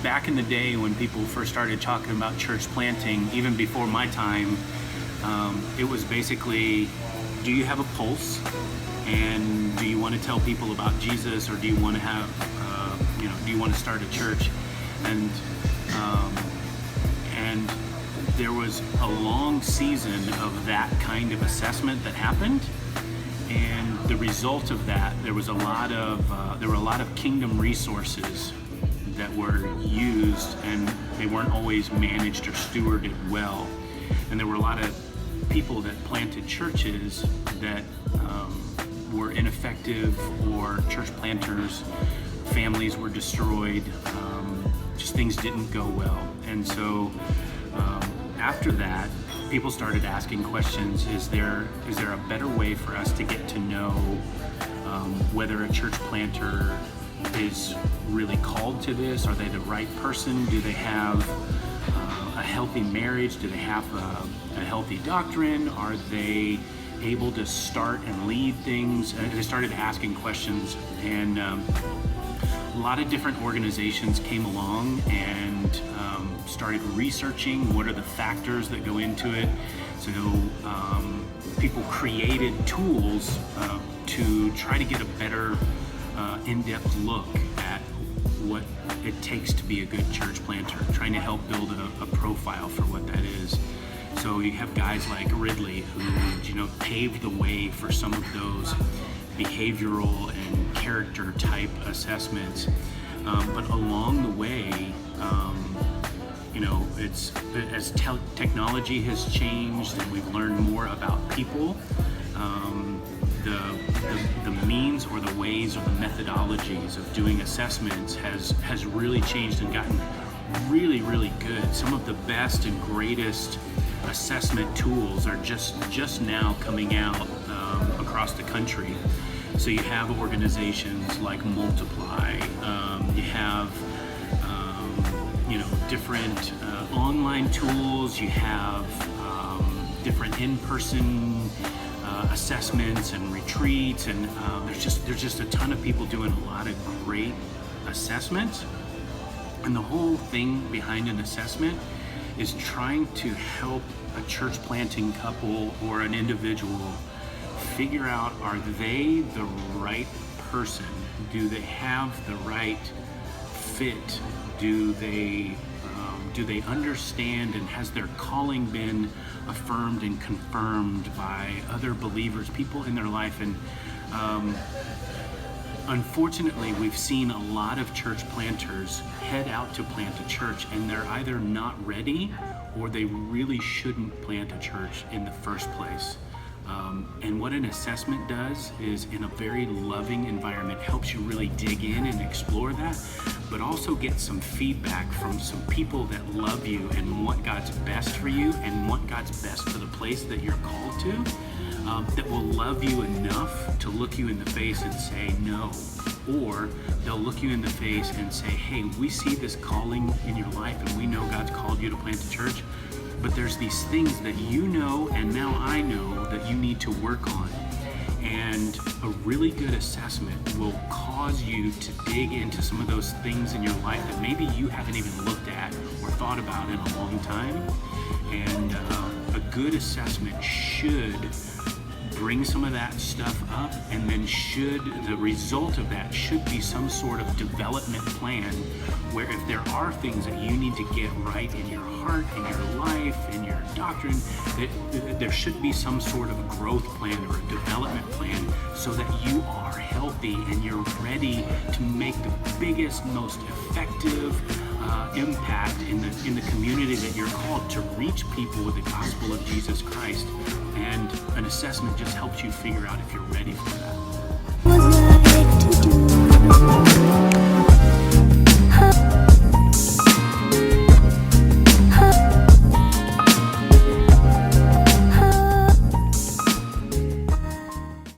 back in the day when people first started talking about church planting, even before my time, it was basically, do you have a pulse? And do you want to tell people about Jesus, or do you want to have, do you want to start a church? And there was a long season of that kind of assessment that happened. And the result of that, there were a lot of kingdom resources that were used, and they weren't always managed or stewarded well. And there were a lot of people that planted churches that were ineffective, or church planters, families were destroyed, just things didn't go well. And so after that, people started asking questions. Is there a better way for us to get to know whether a church planter is really called to this? Are they the right person? Do they have a healthy marriage? Do they have a healthy doctrine? Are they able to start and lead things? And they started asking questions, and a lot of different organizations came along and started researching what are the factors that go into it. So people created tools to try to get a better in-depth look at what it takes to be a good church planter, trying to help build a profile for what that is. So you have guys like Ridley who, paved the way for some of those behavioral and character type assessments. But along the way, it's as technology has changed and we've learned more about people, the means or the ways or the methodologies of doing assessments has really changed and gotten really, really good. Some of the best and greatest assessment tools are just now coming out across the country. So you have organizations like Multiply, you have different online tools, you have different in-person assessments and retreats, and there's just a ton of people doing a lot of great assessments. And the whole thing behind an assessment is trying to help a church planting couple or an individual figure out, are they the right person? Do they have the right fit? Do they understand, and has their calling been affirmed and confirmed by other believers, people in their life? And unfortunately, we've seen a lot of church planters head out to plant a church, and they're either not ready or they really shouldn't plant a church in the first place. And what an assessment does is, in a very loving environment, helps you really dig in and explore that, but also get some feedback from some people that love you and want God's best for you and want God's best for the place that you're called to, that will love you enough to look you in the face and say no. Or they'll look you in the face and say, hey, we see this calling in your life and we know God's called you to plant a church, but there's these things that you know and now I know that you need to work on. And a really good assessment will cause you to dig into some of those things in your life that maybe you haven't even looked at or thought about in a long time. And a good assessment should bring some of that stuff up, and then the result of that should be some sort of development plan, where if there are things that you need to get right in your heart, in your life, in your doctrine, that there should be some sort of a growth plan or a development plan so that you are healthy and you're ready to make the biggest, most effective impact in the community that you're called to reach people with the gospel of Jesus Christ. And an assessment just helps you figure out if you're ready for that.